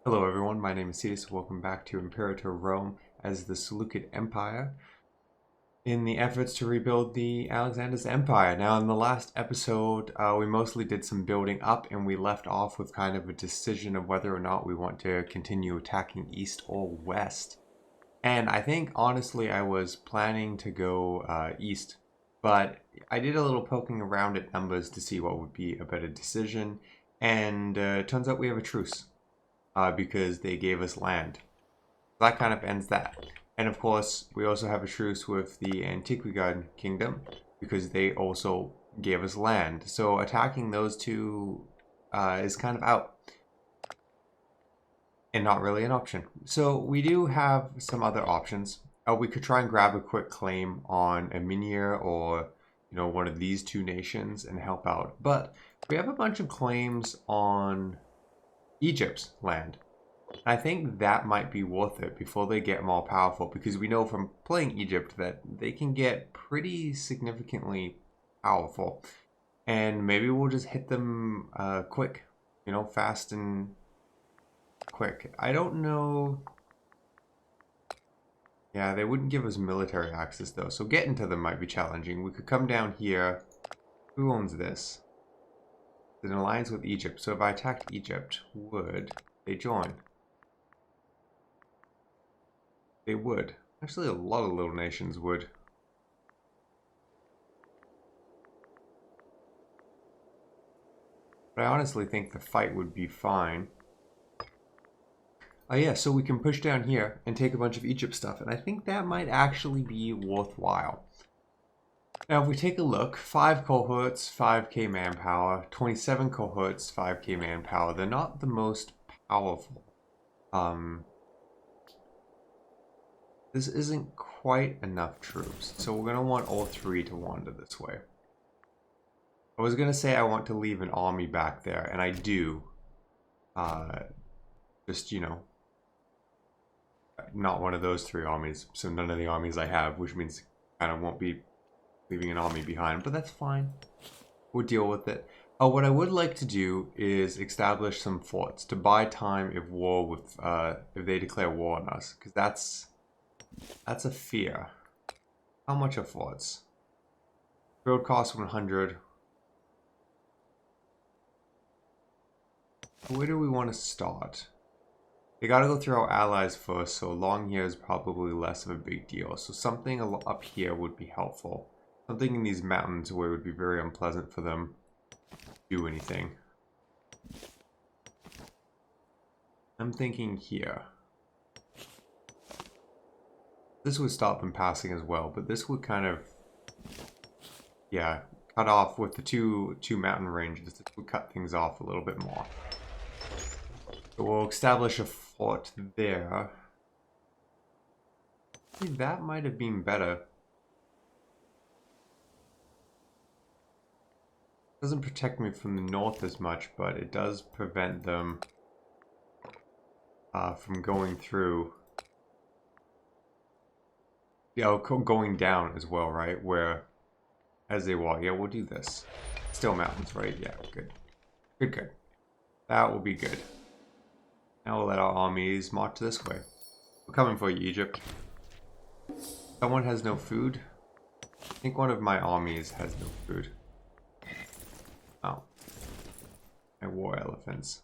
Hello everyone, my name is Cetus. Welcome back to Imperator Rome as the Seleukid Empire in the efforts to rebuild the Alexander's Empire. Now in the last episode, we mostly did some building up and we left off with kind of a decision of whether or not we want to continue attacking east or west. And I think honestly I was planning to go east, but I did a little poking around at numbers to see what would be a better decision, and it turns out we have a truce. Because they gave us land. That kind of ends that. And of course, we also have a truce with the Antiquigard Kingdom because they also gave us land. So attacking those two is kind of out and not really an option. So we do have some other options. We could try and grab a quick claim on Eminia or one of these two nations and help out. But we have a bunch of claims on Egypt's land. I think that might be worth it before they get more powerful, because we know from playing Egypt that they can get pretty significantly powerful. And maybe we'll just hit them quick, fast and quick. I don't know. Yeah, they wouldn't give us military access though, so getting to them might be challenging. We could come down here. Who owns this? An alliance with Egypt. So if I attacked Egypt, would they join? They would. Actually, a lot of little nations would. But I honestly think the fight would be fine. Oh yeah, so we can push down here and take a bunch of Egypt stuff, and I think that might actually be worthwhile. Now, if we take a look, 5 cohorts, 5k manpower, 27 cohorts, 5k manpower. They're not the most powerful. This isn't quite enough troops, so we're going to want all 3 to wander this way. I was going to say I want to leave an army back there, and I do. Just, not one of those 3 armies, so none of the armies I have, which means I kind of won't be leaving an army behind, but that's fine. We'll deal with it. What I would like to do is establish some forts to buy time if they declare war on us, because that's a fear. How much are forts? Build cost 100. Where do we want to start? They gotta go through our allies first, so long here is probably less of a big deal. So something up here would be helpful. Something in these mountains where it would be very unpleasant for them to do anything. I'm thinking here. This would stop them passing as well, but this would kind of, yeah, cut off with the two mountain ranges. This would cut things off a little bit more. So we'll establish a fort there. I think that might have been better. Doesn't protect me from the north as much, but it does prevent them from going through. Yeah, going down as well, right? Where, as they walk, yeah, we'll do this. Still mountains, right? Yeah, good. Good. That will be good. Now we'll let our armies march this way. We're coming for you, Egypt. Someone has no food. I think one of my armies has no food. Oh. My war elephants.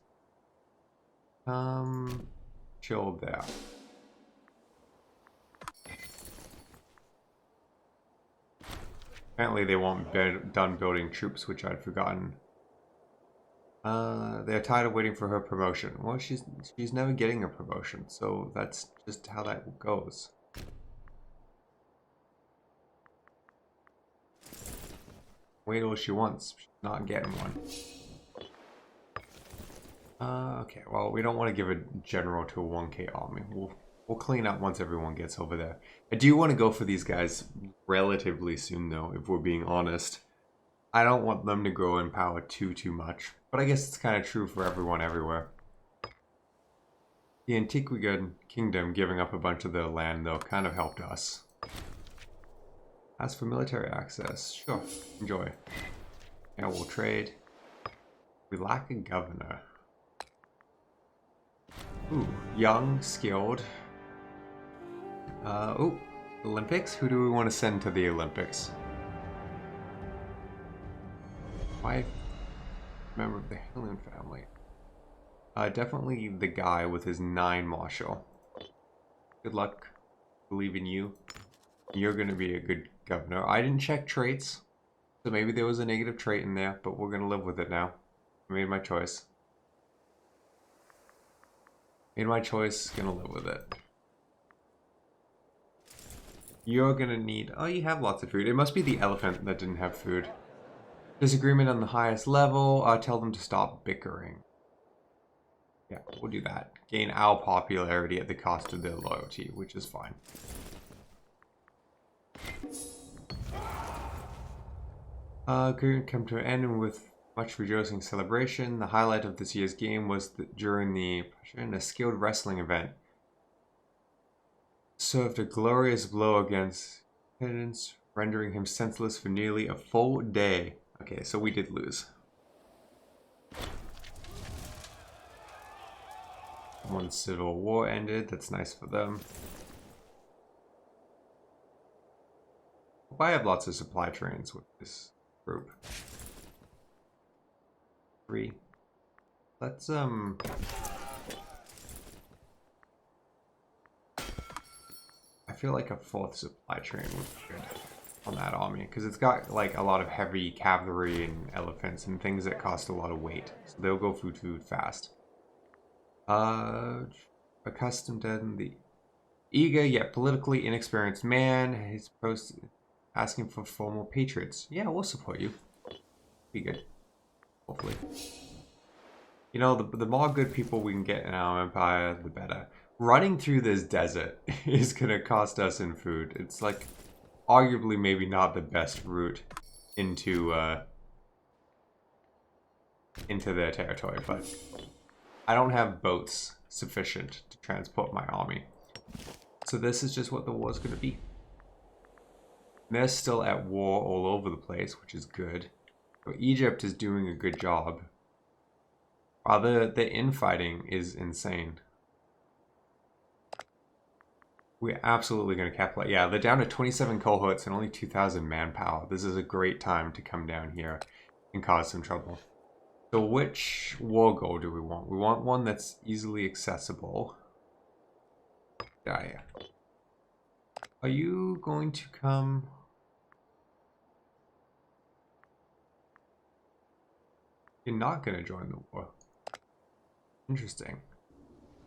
Chill there. Apparently they won't be done building troops, which I'd forgotten. They're tired of waiting for her promotion. Well, she's never getting a promotion, so that's just how that goes. Wait till she wants. She's not getting one. Okay, well, we don't want to give a general to a 1k army. We'll clean up once everyone gets over there. I do want to go for these guys relatively soon, though, if we're being honest. I don't want them to grow in power too much, but I guess it's kind of true for everyone everywhere. The Antiquigard Kingdom giving up a bunch of their land, though, kind of helped us. As for military access, sure, enjoy. Yeah, we'll trade. We lack a governor. Ooh, young, skilled. Oh, Olympics? Who do we want to send to the Olympics? Why? Member of the Hillian family. Definitely the guy with his 9 martial. Good luck. Believe in you. You're gonna be a good governor. I didn't check traits, so maybe there was a negative trait in there, but we're gonna live with it now. I made my choice. Made my choice, gonna live with it. You're gonna need... Oh, you have lots of food. It must be the elephant that didn't have food. Disagreement on the highest level. Tell them to stop bickering. Yeah, we'll do that. Gain our popularity at the cost of their loyalty, which is fine. Could come to an end with much rejoicing celebration. The highlight of this year's game was during a skilled wrestling event. Served a glorious blow against Cadence, rendering him senseless for nearly a full day. Okay, so we did lose. One civil war ended. That's nice for them. I have lots of supply trains with this group. 3. Let's I feel like a 4th supply train would be good on that army, because it's got like a lot of heavy cavalry and elephants and things that cost a lot of weight, so they'll go food fast. Accustomed to the eager yet politically inexperienced man, he's asking for formal patriots. Yeah, we'll support you. Be good. Hopefully. You know, the more good people we can get in our empire, the better. Running through this desert is gonna cost us in food. It's like arguably maybe not the best route into their territory, but I don't have boats sufficient to transport my army. So this is just what the war's gonna be. They're still at war all over the place, which is good. So Egypt is doing a good job. The infighting is insane. We're absolutely going to capitalize. Yeah, they're down to 27 cohorts and only 2,000 manpower. This is a great time to come down here and cause some trouble. So which war goal do we want? We want one that's easily accessible. Yeah. Are you going to come... You're not going to join the war. Interesting.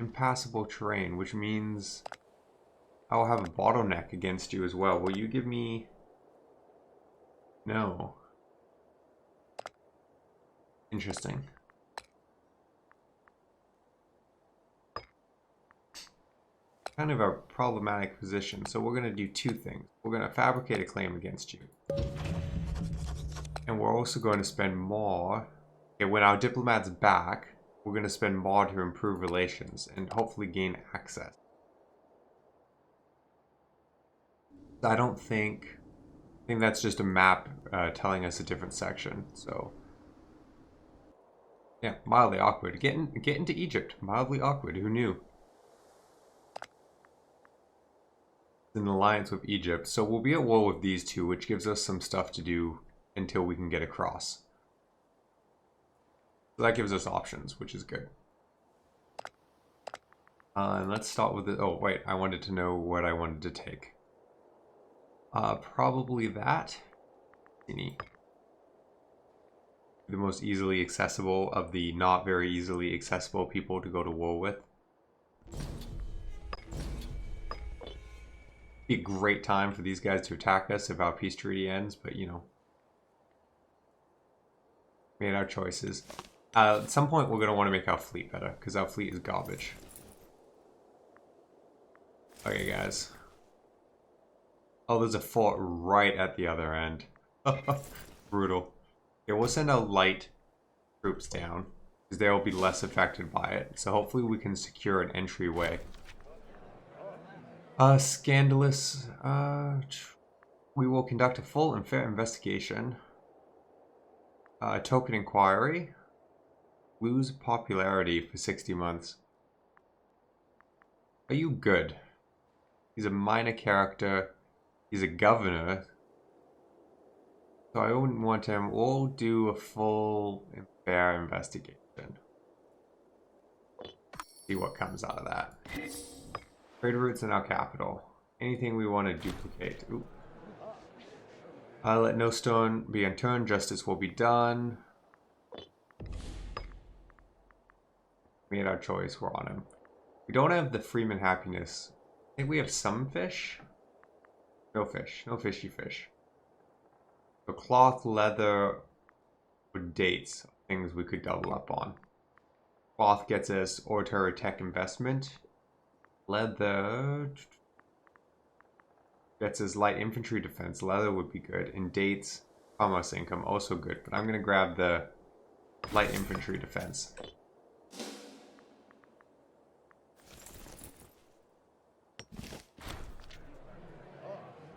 Impassable terrain, which means I'll have a bottleneck against you as well. Will you give me... No. Interesting. Kind of a problematic position. So we're going to do 2 things. We're going to fabricate a claim against you. And we're also going to spend more... Okay, when our diplomat's back, we're going to spend more to improve relations and hopefully gain access. I think that's just a map telling us a different section. So yeah, mildly awkward. Get into Egypt. Mildly awkward. Who knew? An alliance with Egypt. So we'll be at war with these two, which gives us some stuff to do until we can get across. So that gives us options, which is good. And let's start with it. Oh, wait. I wanted to know what I wanted to take. Probably that. The most easily accessible of the not very easily accessible people to go to war with. Be a great time for these guys to attack us if our peace treaty ends, but you know. Made our choices. At some point we're going to want to make our fleet better, because our fleet is garbage. Okay, guys. Oh, there's a fort right at the other end. Brutal. Okay, we'll send our light troops down, because they will be less affected by it. So hopefully we can secure an entryway. Scandalous. We will conduct a full and fair investigation. Token inquiry. Lose popularity for 60 months. Are you good? He's a minor character. He's a governor. So I wouldn't want him. We'll do a full and fair investigation. See what comes out of that. Trade routes in our capital. Anything we want to duplicate. Ooh. Let no stone be unturned. Justice will be done. Made our choice. We're on him. We don't have the Freeman happiness. I think we have some fish. No fish. No fishy fish. So cloth, leather, or dates. Things we could double up on. Cloth gets us oratory tech investment. Leather gets us light infantry defense. Leather would be good. And dates, commerce income, also good. But I'm going to grab the light infantry defense.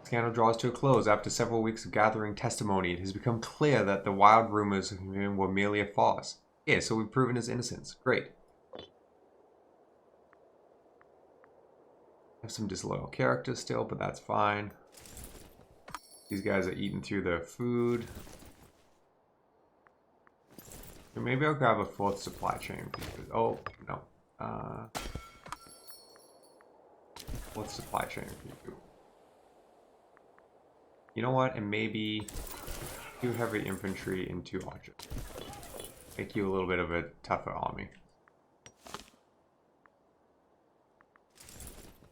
Scandal draws to a close. After several weeks of gathering testimony, it has become clear that the wild rumors of him were merely a farce. Yeah, so we've proven his innocence. Great. Have some disloyal characters still, but that's fine. These guys are eating through their food. Maybe I'll grab a fourth supply chain. Oh, no. Fourth supply chain. You know what? And maybe 2 heavy infantry and 2 archers. Make you a little bit of a tougher army.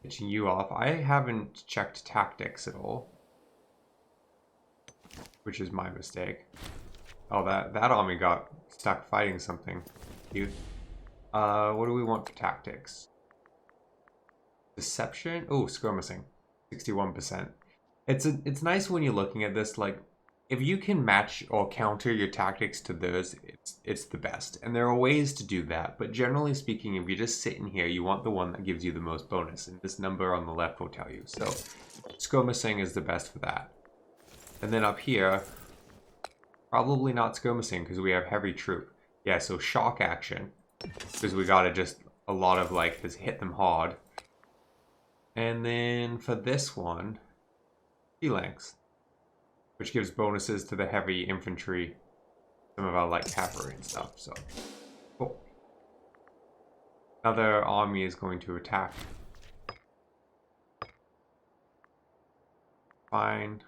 Pitching you off. I haven't checked tactics at all, which is my mistake. Oh, that army got stuck fighting something. Cute. What do we want for tactics? Deception? Oh, skirmishing. 61%. It's nice when you're looking at this, like, if you can match or counter your tactics to theirs, it's the best. And there are ways to do that, but generally speaking, if you just sit in here, you want the one that gives you the most bonus, and this number on the left will tell you. So, skirmishing is the best for that. And then up here, probably not skirmishing because we have heavy troop. Yeah, so shock action, because we gotta just a lot of like just hit them hard. And then for this one, phalanx, which gives bonuses to the heavy infantry, some of our light cavalry and stuff. So, cool. Another army is going to attack. Fine.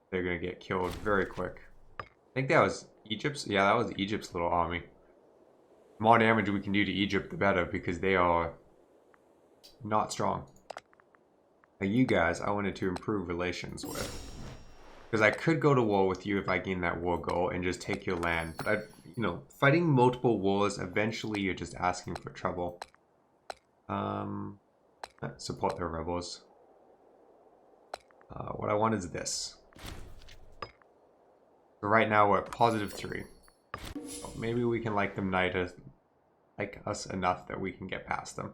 They're going to get killed very quick. I think that was Egypt's. Yeah, that was Egypt's little army. The more damage we can do to Egypt, the better, because they are not strong. Now you guys, I wanted to improve relations with. Because I could go to war with you if I gain that war goal and just take your land. But fighting multiple wars, eventually you're just asking for trouble. Support their rebels. What I want is this. So right now we're at +3. So maybe we can like them like us enough that we can get past them.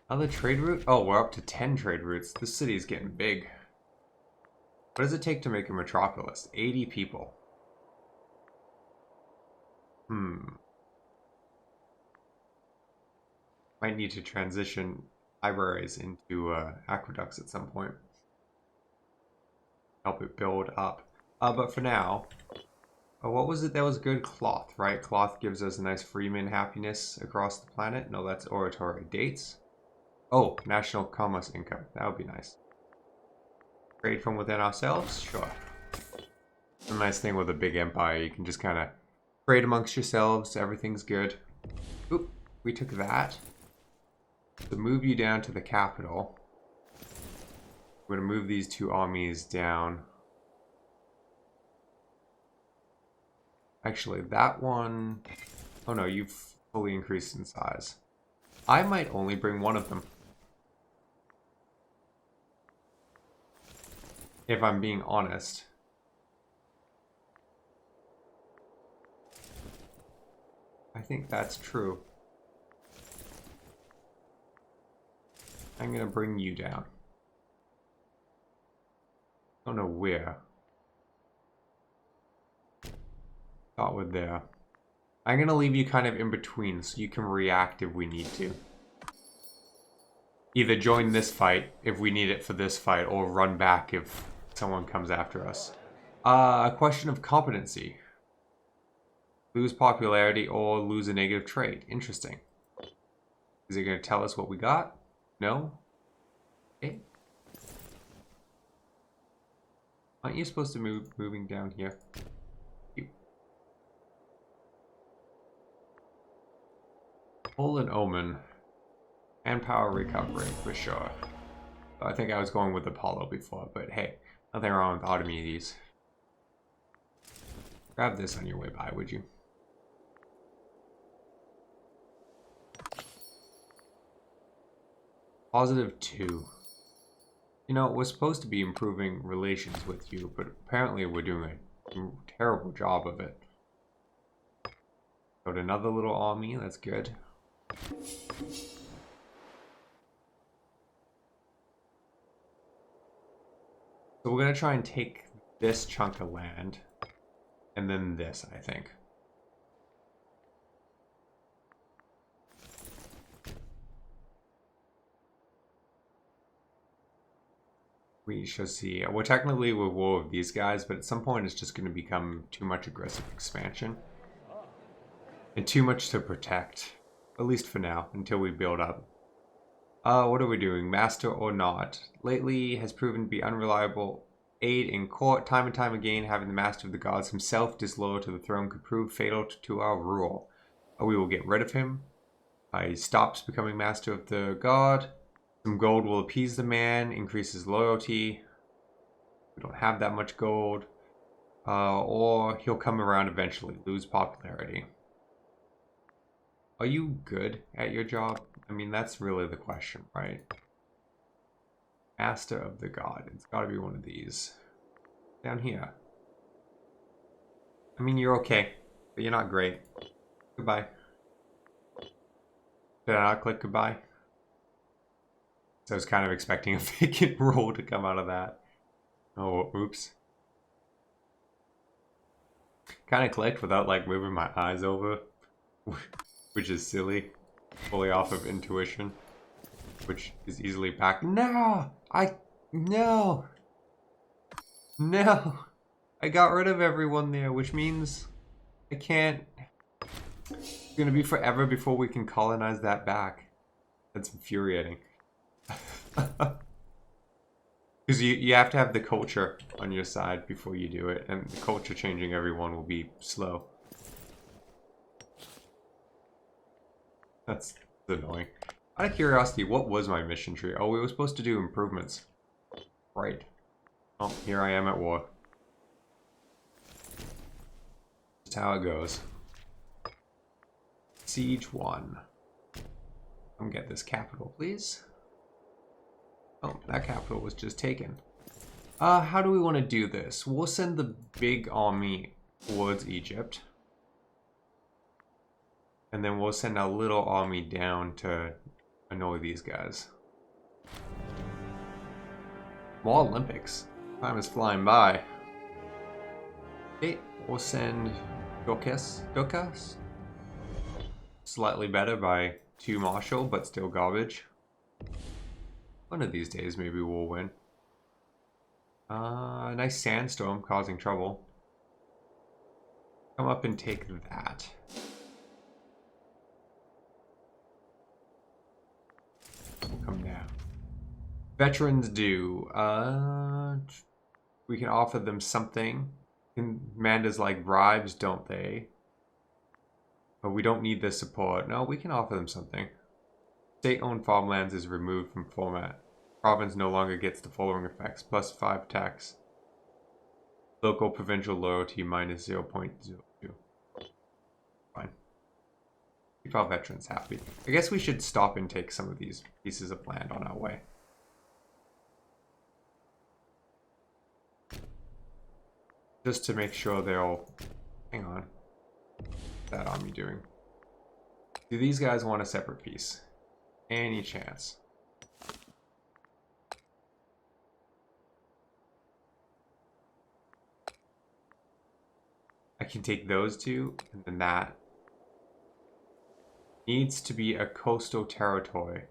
Another trade route? Oh, we're up to 10 trade routes. This city is getting big. What does it take to make a metropolis? 80 people. Might need to transition libraries into aqueducts at some point. Help it build up. But for now, what was it that was good? Cloth, right? Cloth gives us a nice freeman happiness across the planet. No, that's oratory. Dates. Oh, national commerce income. That would be nice. Trade from within ourselves? Sure. The nice thing with a big empire, you can just kind of trade amongst yourselves. Everything's good. Oop, we took that. To move you down to the capital, we're going to move these 2 armies down. Actually, that one... Oh no, you've fully increased in size. I might only bring one of them. If I'm being honest. I think that's true. I'm gonna bring you down. Don't know where. Thought we're there. I'm gonna leave you kind of in between so you can react if we need to. Either join this fight if we need it for this fight, or run back if someone comes after us. A question of competency. Lose popularity or lose a negative trait. Interesting. Is it going to tell us what we got? No? Okay. Aren't you supposed to moving down here? Hold an omen. And power recovery, for sure. I think I was going with Apollo before, but hey, nothing wrong with Archimedes. Grab this on your way by, would you? +2. You know, we're supposed to be improving relations with you, but apparently we're doing a terrible job of it. Got another little army, that's good. So we're going to try and take this chunk of land, and then this, I think. We shall see. We're technically with war with these guys, but at some point it's just going to become too much aggressive expansion. And too much to protect. At least for now, until we build up. What are we doing? Master or not? Lately has proven to be unreliable. Aid in court, time and time again, having the Master of the Gods himself disloyal to the throne could prove fatal to our rule. We will get rid of him. He stops becoming Master of the God. Some gold will appease the man, increases loyalty. We don't have that much gold. Or he'll come around eventually, lose popularity. Are you good at your job? I mean, that's really the question, right? Master of the God. It's got to be one of these. Down here. I mean, you're okay, but you're not great. Goodbye. Did I not click goodbye? So I was kind of expecting a vacant roll to come out of that. Oh, oops. Kind of clicked without like moving my eyes over, which is silly. Fully off of intuition, which is easily back. No! No! No! I got rid of everyone there, which means I can't. It's gonna be forever before we can colonize that back. That's infuriating. Because you have to have the culture on your side before you do it, and the culture changing everyone will be slow. That's annoying. Out of curiosity, what was my mission tree? Oh, we were supposed to do improvements. Right. Oh, here I am at war. That's how it goes. Siege 1. Come get this capital, please. Oh, that capital was just taken. How do we want to do this? We'll send the big army towards Egypt. And then we'll send a little army down to annoy these guys. More Olympics. Time is flying by. Okay, we'll send Dokas. Slightly better by 2 martial, but still garbage. One of these days, maybe we'll win. Nice sandstorm causing trouble. Come up and take that. We'll come down. Veterans due. We can offer them something. Commanders like bribes, don't they? But we don't need the support. No, we can offer them something. State-owned farmlands is removed from format. Province no longer gets the following effects. +5 tax. Local provincial loyalty -0.02. Fine. Keep our veterans happy. I guess we should stop and take some of these pieces of land on our way. Just to make sure they're all... Hang on. What's that army doing? Do these guys want a separate piece? Any chance? I can take those two, and then that, Needs to be a coastal territory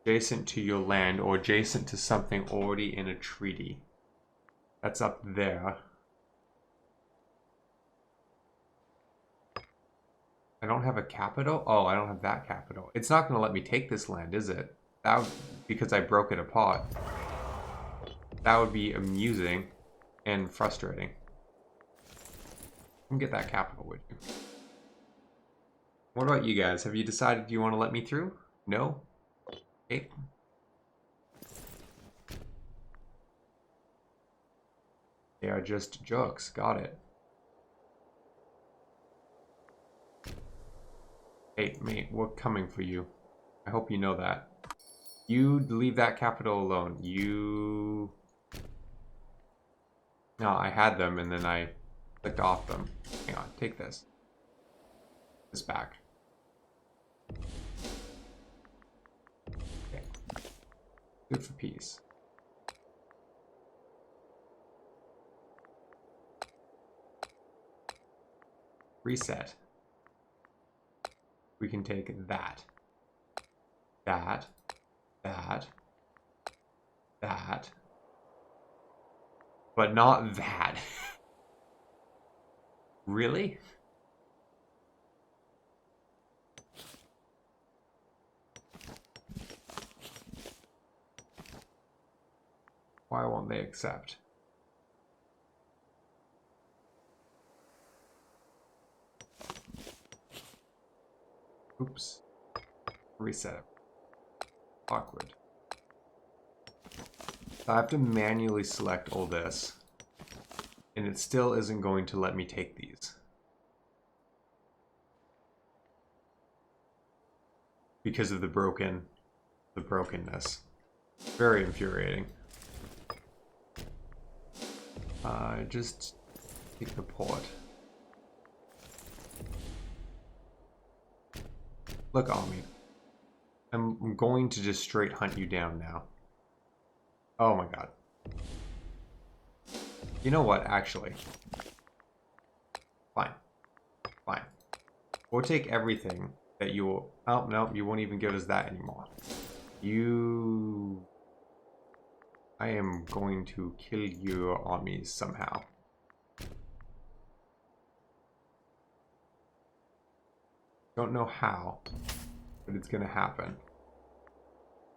adjacent to your land or adjacent to something already in a treaty. That's up there. I don't have a capital? Oh, I don't have that capital. It's not going to let me take this land, is it? That would, because I broke it apart. That would be amusing and frustrating. Come get that capital with you. What about you guys? Have you decided you want to let me through? No? Okay. They are just jokes. Got it. Hey, mate, we're coming for you. I hope you know that. You leave that capital alone. You... No, I had them and then I clicked off them. Hang on, take this. This back. Okay. Good for peace. Reset. We can take that. That. But not that. Really? Why won't they accept? Oops. Reset. Awkward. So I have to manually select all this. And it still isn't going to let me take these. Because of the brokenness. Very infuriating. Just take the port. Look on me. I'm going to just straight hunt you down now. Oh my god. You know what, actually? Fine. Fine. We'll take everything that you will... Oh, no, you won't even give us that anymore. You... I am going to kill your armies somehow. Don't know how, but it's gonna happen.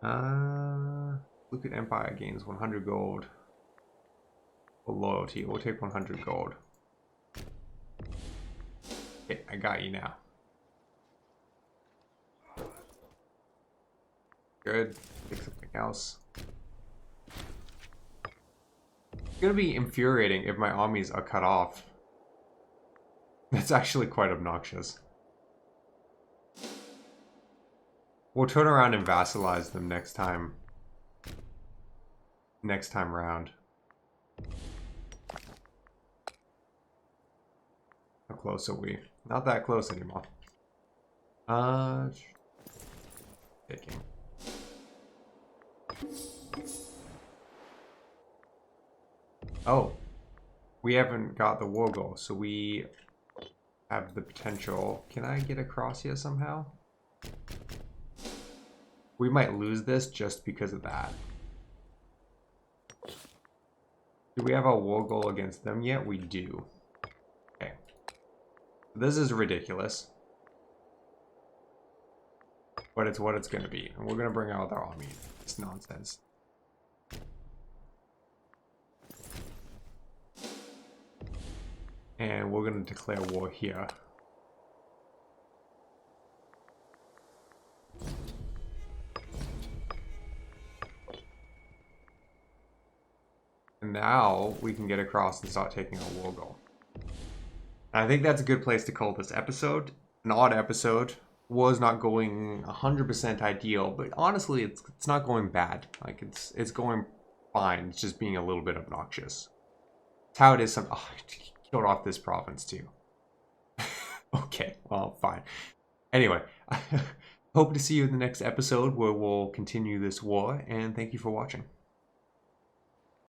Seleukid Empire gains 100 gold. For loyalty, we'll take 100 gold. Okay, I got you now. Good. Take something else. It's gonna be infuriating if my armies are cut off. That's actually quite obnoxious. We'll turn around and vassalize them next time. Next time round. How close are we? Not that close anymore. Taking. Oh. We haven't got the war goal, so we have the potential. Can I get across here somehow? We might lose this just because of that. Do we have a war goal against them yet? We do. Okay. This is ridiculous. But it's what it's going to be. And we're going to bring out our army. It's nonsense. And we're going to declare war here. And now we can get across and start taking our war goal. And I think that's a good place to call this episode. An odd episode. Was not going 100% ideal, but honestly, it's not going bad. Like it's going fine. It's just being a little bit obnoxious. It's how it is. Oh, I killed off this province too. Okay, well, fine. Anyway, hope to see you in the next episode where we'll continue this war, and thank you for watching.